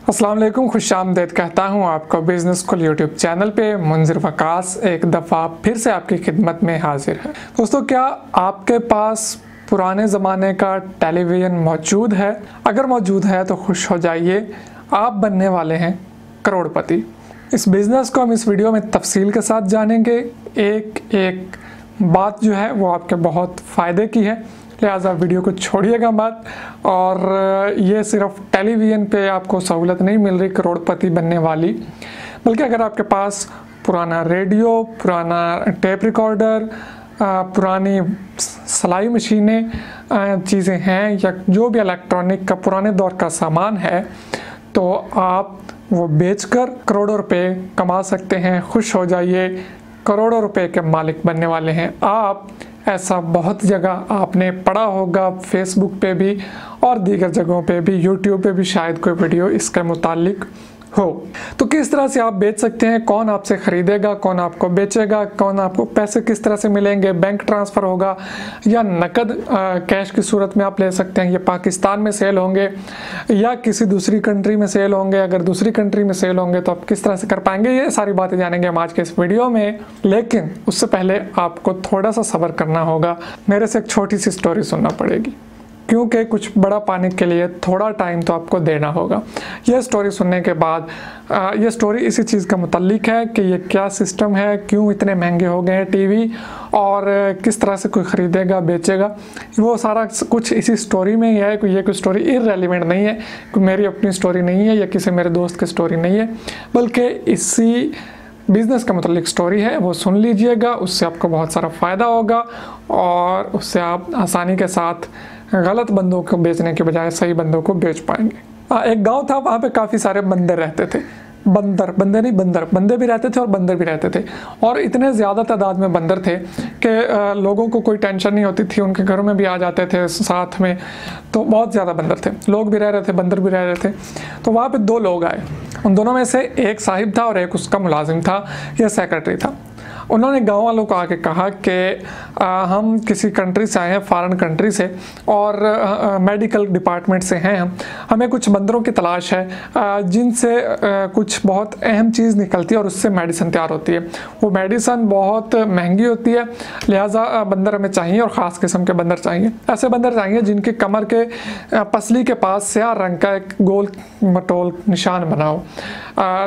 अस्सलाम वालेकुम, खुश आमदीद कहता हूँ आपको बिजनेस स्कूल यूट्यूब चैनल पे। munzirwaqas एक दफ़ा फिर से आपकी खिदमत में हाजिर है। दोस्तों, क्या आपके पास पुराने ज़माने का टेलीविज़न मौजूद है? अगर मौजूद है तो खुश हो जाइए, आप बनने वाले हैं करोड़पति। इस बिज़नेस को हम इस वीडियो में तफसील के साथ जानेंगे। एक एक बात जो है वो आपके बहुत फ़ायदे की है, लिहाजा वीडियो को छोड़िएगा मत। और ये सिर्फ टेलीविज़न पे आपको सहूलत नहीं मिल रही करोड़पति बनने वाली, बल्कि अगर आपके पास पुराना रेडियो, पुराना टेप रिकॉर्डर, पुरानी सिलाई मशीनें चीज़ें हैं या जो भी इलेक्ट्रॉनिक का पुराने दौर का सामान है, तो आप वो बेचकर करोड़ों रुपए कमा सकते हैं। खुश हो जाइए, करोड़ों रुपए के मालिक बनने वाले हैं आप। ऐसा बहुत जगह आपने पढ़ा होगा, फेसबुक पे भी और दीगर जगहों पे भी, यूट्यूब पे भी शायद कोई वीडियो इसके मुतालिक हो। तो किस तरह से आप बेच सकते हैं, कौन आपसे ख़रीदेगा, कौन आपको बेचेगा, कौन आपको पैसे किस तरह से मिलेंगे, बैंक ट्रांसफ़र होगा या नकद कैश की सूरत में आप ले सकते हैं। ये पाकिस्तान में सेल होंगे या किसी दूसरी कंट्री में सेल होंगे। अगर दूसरी कंट्री में सेल होंगे तो आप किस तरह से कर पाएंगे, ये सारी बातें जानेंगे हम आज के इस वीडियो में। लेकिन उससे पहले आपको थोड़ा सा सब्र करना होगा, मेरे से एक छोटी सी स्टोरी सुनना पड़ेगी, क्योंकि कुछ बड़ा पाने के लिए थोड़ा टाइम तो आपको देना होगा। यह स्टोरी सुनने के बाद ये स्टोरी इसी चीज़ का मुताल्लिक है कि ये क्या सिस्टम है, क्यों इतने महंगे हो गए हैं टीवी, और किस तरह से कोई ख़रीदेगा बेचेगा, वो सारा कुछ इसी स्टोरी में ही है। ये कोई स्टोरी इररेलेवेंट नहीं है, कोई मेरी अपनी स्टोरी नहीं है या किसी मेरे दोस्त की स्टोरी नहीं है, बल्कि इसी बिज़नेस का मुताल्लिक स्टोरी है। वो सुन लीजिएगा, उससे आपको बहुत सारा फ़ायदा होगा और उससे आप आसानी के साथ गलत बंदों को बेचने के बजाय सही बंदों को बेच पाएंगे। एक गांव था, वहाँ पे काफ़ी सारे बंदर रहते थे। बंदे भी रहते थे और बंदर भी रहते थे, और इतने ज़्यादा तादाद में बंदर थे कि लोगों को कोई टेंशन नहीं होती थी, उनके घरों में भी आ जाते थे साथ में। तो बहुत ज़्यादा बंदर थे, लोग भी रह रहे थे, बंदर भी रह रहे थे। तो वहाँ पे दो लोग आए, उन दोनों में से एक साहिब था और एक उसका मुलाजिम था या सेक्रेटरी था। उन्होंने गांव वालों को आके कहा कि हम किसी कंट्री से आए हैं, फॉरेन कंट्री से, और मेडिकल डिपार्टमेंट से हैं हम। हमें कुछ बंदरों की तलाश है जिनसे कुछ बहुत अहम चीज़ निकलती है और उससे मेडिसिन तैयार होती है। वो मेडिसिन बहुत महंगी होती है, लिहाजा बंदर हमें चाहिए और ख़ास किस्म के बंदर चाहिए। ऐसे बंदर चाहिए जिनकी कमर के पसली के पास स्याह रंग का एक गोल मटोल निशान बना हो।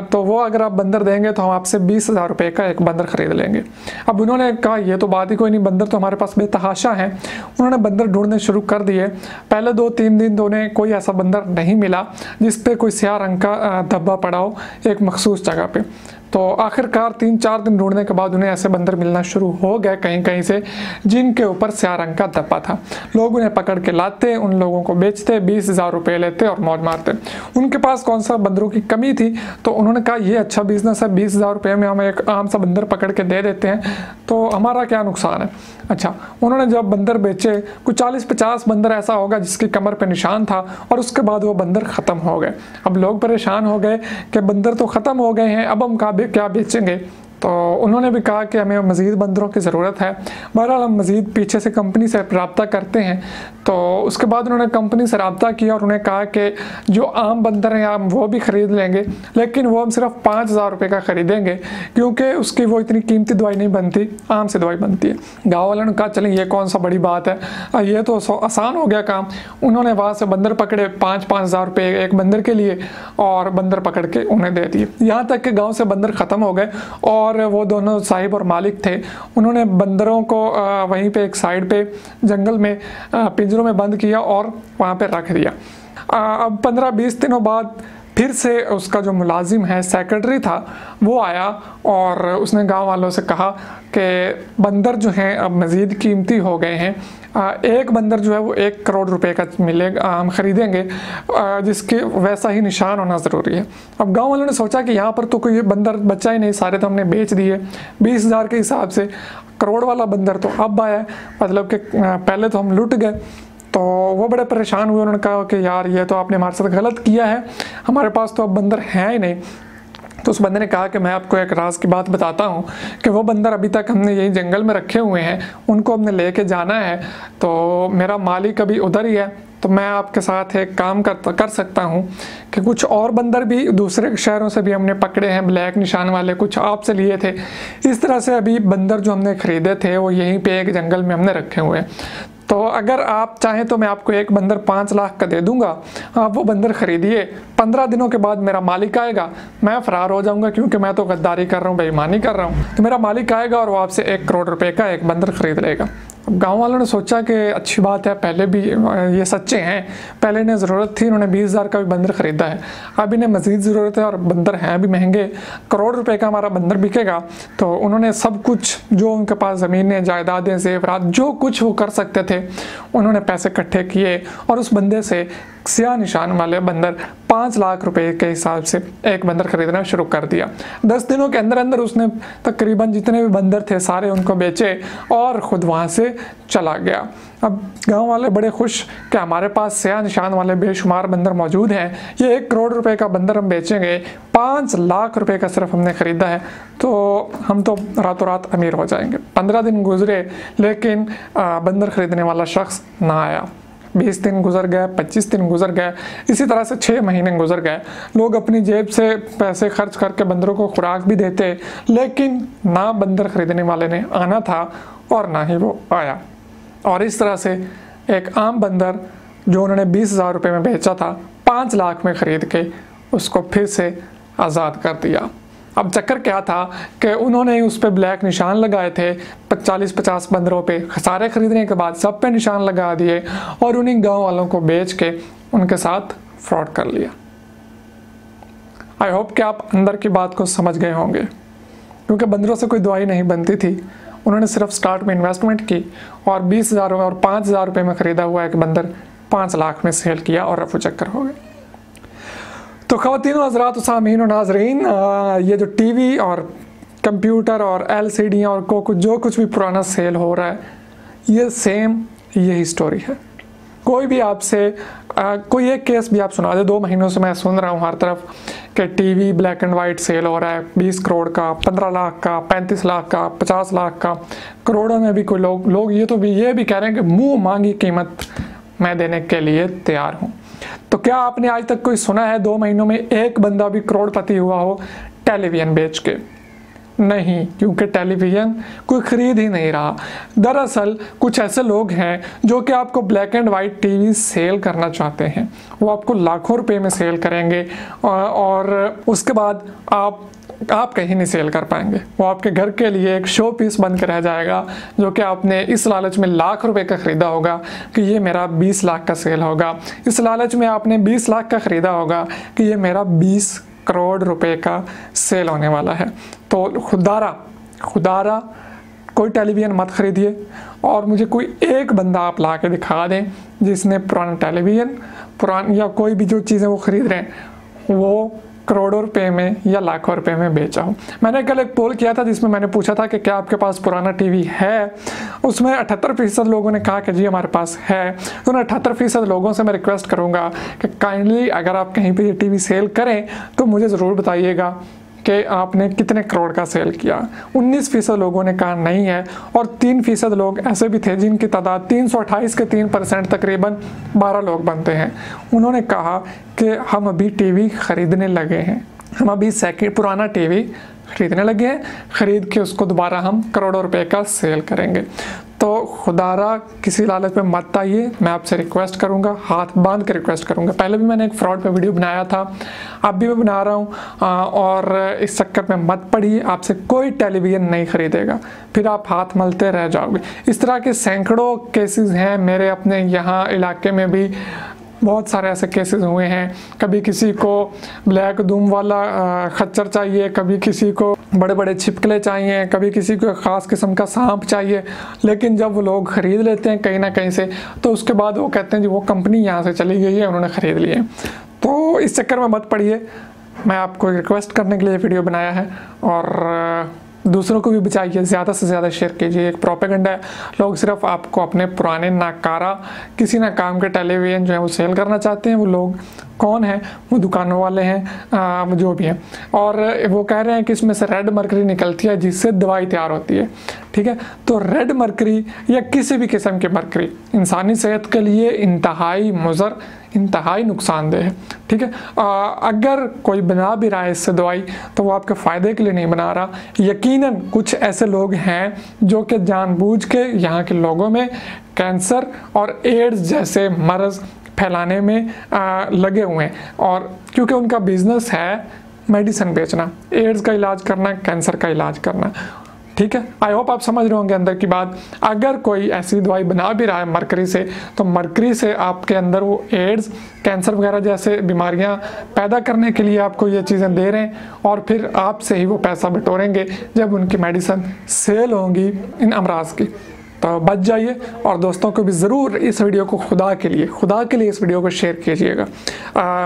तो वो अगर आप बंदर देंगे तो हम आपसे 20,000 रुपये का एक बंदर ख़रीद लेंगे। अब उन्होंने कहा ये तो बात ही कोई नहीं, बंदर तो हमारे पास बेतहाशा हैं। उन्होंने बंदर ढूंढने शुरू कर दिए। पहले 2-3 दिन तो उन्हें कोई ऐसा बंदर नहीं मिला जिस पे कोई स्याह रंग का धब्बा पड़ा हो एक मखसूस जगह पे। तो आखिरकार 3-4 दिन ढूंढने के बाद उन्हें ऐसे बंदर मिलना शुरू हो गए कहीं कहीं से जिनके ऊपर स्याह रंग का धब्बा था। लोग उन्हें पकड़ के लाते, उन लोगों को बेचते, 20,000 रुपये लेते और मौज मारते। उनके पास कौन सा बंदरों की कमी थी, तो उन्होंने कहा ये अच्छा बिजनेस है, 20,000 रुपये में हम एक आम सा बंदर पकड़ के दे देते हैं, तो हमारा क्या नुकसान है। अच्छा, उन्होंने जब बंदर बेचे, कुछ 40-50 बंदर ऐसा होगा जिसकी कमर पे निशान था, और उसके बाद वो बंदर ख़त्म हो गए। अब लोग परेशान हो गए कि बंदर तो ख़त्म हो गए हैं, अब हम क्या बेचेंगे। तो उन्होंने भी कहा कि हमें मज़ीद बंदरों की ज़रूरत है। बहरहाल हम मज़ीद पीछे से कंपनी से रब्ता करते हैं। तो उसके बाद उन्होंने कंपनी से रब्ता किया और उन्हें कहा कि जो आम बंदर हैं हम वो भी ख़रीद लेंगे, लेकिन वो हम सिर्फ 5,000 रुपये का ख़रीदेंगे, क्योंकि उसकी वो इतनी कीमती दवाई नहीं बनती, आम से दवाई बनती है। गाँव वालों ने कहा चलें ये कौन सा बड़ी बात है, ये तो आसान हो गया काम। उन्होंने वहाँ से बंदर पकड़े 5,000 रुपये एक बंदर के लिए, और बंदर पकड़ के उन्हें दे दिए। यहाँ तक कि गाँव से बंदर ख़त्म हो गए और वो दोनों साहिब और मालिक थे। उन्होंने बंदरों को वहीं पे एक साइड पे जंगल में पिंजरों में बंद किया और वहाँ पे रख दिया। अब 15-20 दिनों बाद फिर से उसका जो मुलाजिम है, सेक्रेटरी था, वो आया और उसने गांव वालों से कहा कि बंदर जो हैं अब मज़ीद कीमती हो गए हैं। एक बंदर जो है वो 1 करोड़ रुपए का मिलेगा, हम ख़रीदेंगे, जिसके वैसा ही निशान होना ज़रूरी है। अब गांव वालों ने सोचा कि यहाँ पर तो कोई बंदर बचा ही नहीं, सारे तो हमने बेच दिए 20,000 के हिसाब से। करोड़ वाला बंदर तो अब आया, मतलब कि पहले तो हम लुट गए। तो वो बड़े परेशान हुए। उन्होंने कहा कि यार ये तो आपने हमारे साथ गलत किया है, हमारे पास तो अब बंदर हैं ही नहीं। तो उस बंदे ने कहा कि मैं आपको एक राज की बात बताता हूँ कि वो बंदर अभी तक हमने यही जंगल में रखे हुए हैं, उनको हमने लेके जाना है। तो मेरा मालिक अभी उधर ही है, तो मैं आपके साथ एक काम कर सकता हूँ कि कुछ और बंदर भी दूसरे शहरों से भी हमने पकड़े हैं, ब्लैक निशान वाले, कुछ आपसे लिए थे। इस तरह से अभी बंदर जो हमने ख़रीदे थे वो यहीं पे एक जंगल में हमने रखे हुए हैं। तो अगर आप चाहें तो मैं आपको एक बंदर 5 लाख का दे दूंगा, आप वो बंदर खरीदिए, 15 दिनों के बाद मेरा मालिक आएगा, मैं फ़रार हो जाऊंगा क्योंकि मैं तो गद्दारी कर रहा हूँ, बेईमानी कर रहा हूँ। तो मेरा मालिक आएगा और वो आपसे 1 करोड़ रुपए का एक बंदर खरीद लेगा। अब गांव वालों ने सोचा कि अच्छी बात है, पहले भी ये सच्चे हैं, पहले इन्हें ज़रूरत थी, इन्होंने 20,000 का भी बंदर ख़रीदा है, अब इन्हें मज़ीद ज़रूरत है और बंदर हैं भी महंगे, करोड़ रुपए का हमारा बंदर बिकेगा। तो उन्होंने सब कुछ जो उनके पास ज़मीनें, जायदादें, ज़ेवरात, जो कुछ वो कर सकते थे, उन्होंने पैसे इकट्ठे किए और उस बंदे से स्याह निशान वाले बंदर 5 लाख रुपए के हिसाब से एक बंदर खरीदना शुरू कर दिया। 10 दिनों के अंदर अंदर उसने तकरीबन जितने भी बंदर थे सारे उनको बेचे और ख़ुद वहाँ से चला गया। अब गांव वाले बड़े खुश कि हमारे पास स्याह निशान वाले बेशुमार बंदर मौजूद हैं, ये 1 करोड़ रुपए का बंदर हम बेचेंगे, 5 लाख रुपए का सिर्फ हमने ख़रीदा है, तो हम तो रातों रात अमीर हो जाएंगे। 15 दिन गुजरे लेकिन बंदर ख़रीदने वाला शख्स ना आया। 20 दिन गुजर गए, 25 दिन गुजर गए, इसी तरह से 6 महीने गुजर गए। लोग अपनी जेब से पैसे खर्च करके बंदरों को खुराक भी देते, लेकिन ना बंदर खरीदने वाले ने आना था और ना ही वो आया। और इस तरह से एक आम बंदर जो उन्होंने 20,000 रुपये में बेचा था, 5 लाख में ख़रीद के उसको फिर से आज़ाद कर दिया। अब चक्कर क्या था कि उन्होंने उस पर ब्लैक निशान लगाए थे, 40-50 बंदरों पे, सारे ख़रीदने के बाद सब पे निशान लगा दिए और उन्हीं गांव वालों को बेच के उनके साथ फ्रॉड कर लिया। आई होप कि आप अंदर की बात को समझ गए होंगे, क्योंकि बंदरों से कोई दवाई नहीं बनती थी। उन्होंने सिर्फ स्टार्ट में इन्वेस्टमेंट की और 20,000 और 5,000 रुपये में ख़रीदा हुआ एक बंदर 5 लाख में सेल किया और रफू चक्कर हो गए। तो ख़वातीन व हज़रात, सामीन व नाज़रीन, ये जो टीवी और कंप्यूटर और LCD और जो कुछ भी पुराना सेल हो रहा है, ये सेम यही स्टोरी है। कोई भी आपसे कोई एक केस भी आप सुना दे, 2 महीनों से मैं सुन रहा हूँ हर तरफ कि TV black and white sale हो रहा है, 20 करोड़ का, 15 लाख का, 35 लाख का, 50 लाख का, करोड़ों में भी कोई लोग ये भी कह रहे हैं कि मुँह मांगी कीमत मैं देने के लिए तैयार हूँ। तो क्या आपने आज तक कोई सुना है 2 महीनों में एक बंदा भी करोड़पति हुआ हो टेलीविज़न बेच के? नहीं, क्योंकि टेलीविज़न कोई ख़रीद ही नहीं रहा। दरअसल कुछ ऐसे लोग हैं जो कि आपको black and white TV sale करना चाहते हैं, वो आपको लाखों रुपए में सेल करेंगे और उसके बाद आप कहीं नहीं सेल कर पाएंगे। वो आपके घर के लिए एक शो पीस बन के रह जाएगा, जो कि आपने इस लालच में लाख रुपए का ख़रीदा होगा कि ये मेरा 20 लाख का सेल होगा, इस लालच में आपने 20 लाख का ख़रीदा होगा कि ये मेरा 20 करोड़ रुपए का सेल होने वाला है। तो खुदारा कोई टेलीविज़न मत ख़रीदिए और मुझे कोई एक बंदा आप ला के दिखा दें जिसने पुराना टेलीविज़न या कोई भी जो चीज़ें वो ख़रीद रहे हैं वो करोड़ों रुपए में या लाखों रुपए में बेचा हो। मैंने कल एक पोल किया था जिसमें मैंने पूछा था कि क्या आपके पास पुराना टीवी है। उसमें 78% लोगों ने कहा कि जी हमारे पास है। तो उन 78% लोगों से मैं रिक्वेस्ट करूंगा कि काइंडली अगर आप कहीं पे ये टीवी सेल करें तो मुझे ज़रूर बताइएगा कि आपने कितने करोड़ का सेल किया। 19% लोगों ने कहा नहीं है और 3% लोग ऐसे भी थे जिनकी तादाद 328 के 3% तकरीबन 12 लोग बनते हैं। उन्होंने कहा कि हम अभी टीवी ख़रीदने लगे हैं, हम अभी पुराना टीवी ख़रीदने लगे हैं, ख़रीद के उसको दोबारा हम करोड़ों रुपए का सेल करेंगे। तो खुदारा किसी लालच में मत आइए, मैं आपसे रिक्वेस्ट करूंगा, हाथ बांध के रिक्वेस्ट करूंगा। पहले भी मैंने एक फ्रॉड पे वीडियो बनाया था, अब भी मैं बना रहा हूं और इस चक्कर में मत पड़िए। आपसे कोई टेलीविज़न नहीं ख़रीदेगा, फिर आप हाथ मलते रह जाओगे। इस तरह के सैकड़ों केसेस हैं मेरे अपने यहाँ इलाके में भी, बहुत सारे ऐसे केसेस हुए हैं। कभी किसी को ब्लैक धूम वाला खच्चर चाहिए, कभी किसी को बड़े बड़े छिपकले चाहिए, कभी किसी को ख़ास किस्म का सांप चाहिए, लेकिन जब वो लोग ख़रीद लेते हैं कहीं ना कहीं से तो उसके बाद वो कहते हैं जी वो कंपनी यहाँ से चली गई है, उन्होंने ख़रीद लिए। तो इस चक्कर में मत पड़िए, मैं आपको रिक्वेस्ट करने के लिए वीडियो बनाया है और दूसरों को भी बचाइए, ज़्यादा से ज़्यादा शेयर कीजिए। एक प्रोपेगेंडा है, लोग सिर्फ आपको अपने पुराने नाकारा किसी ना काम के टेलीविज़न जो है वो सेल करना चाहते हैं। वो लोग कौन है? वो दुकानों वाले हैं, जो भी हैं, और वो कह रहे हैं कि इसमें से रेड मरकरी निकलती है जिससे दवाई तैयार होती है। ठीक है, तो रेड मरकरी या किसी भी किस्म की मरकरी इंसानी सेहत के लिए इंतहाई मुज़र, इंतहाई नुकसानदेह है। ठीक है, अगर कोई बना भी रहा है इससे दवाई तो वो आपके फ़ायदे के लिए नहीं बना रहा। यकीनन कुछ ऐसे लोग हैं जो कि जानबूझ के यहाँ के लोगों में कैंसर और एड्स जैसे मर्ज़ फैलाने में लगे हुए हैं, और क्योंकि उनका बिजनेस है मेडिसिन बेचना, एड्स का इलाज करना, कैंसर का इलाज करना। ठीक है, आई होप आप समझ रहे होंगे अंदर की बात। अगर कोई ऐसी दवाई बना भी रहा है मरकरी से, तो मरकरी से आपके अंदर वो एड्स, कैंसर वगैरह जैसे बीमारियां पैदा करने के लिए आपको ये चीज़ें दे रहे हैं, और फिर आपसे ही वो पैसा बटोरेंगे जब उनकी मेडिसिन सेल होंगी इन अमराज की। तो बच जाइए, और दोस्तों को भी ज़रूर इस वीडियो को खुदा के लिए इस वीडियो को शेयर कीजिएगा।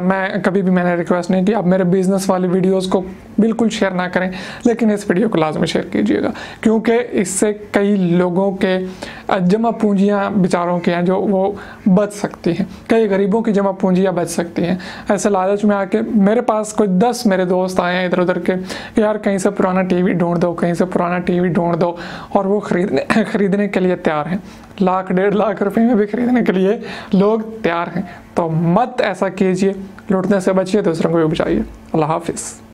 मैं कभी भी मैंने रिक्वेस्ट नहीं की आप मेरे बिज़नेस वाली वीडियोस को बिल्कुल शेयर ना करें, लेकिन इस वीडियो को लाजमी शेयर कीजिएगा, क्योंकि इससे कई लोगों के जमा पूंजियाँ बेचारों की हैं जो वो बच सकती हैं, कई गरीबों की जमा पूंजियाँ बच सकती हैं। ऐसे लालच में आके मेरे पास कोई 10 मेरे दोस्त आए हैं इधर उधर के, यार कहीं से पुराना टीवी ढूंढ दो, कहीं से पुराना टीवी ढूंढ दो, और वो खरीदने के लिए तैयार हैं, लाख 1.5 लाख रुपए में भी खरीदने के लिए लोग तैयार हैं। तो मत ऐसा कीजिए, लूटने से बचिए, दूसरों को भी बचाइए। अल्लाह हाफिज़।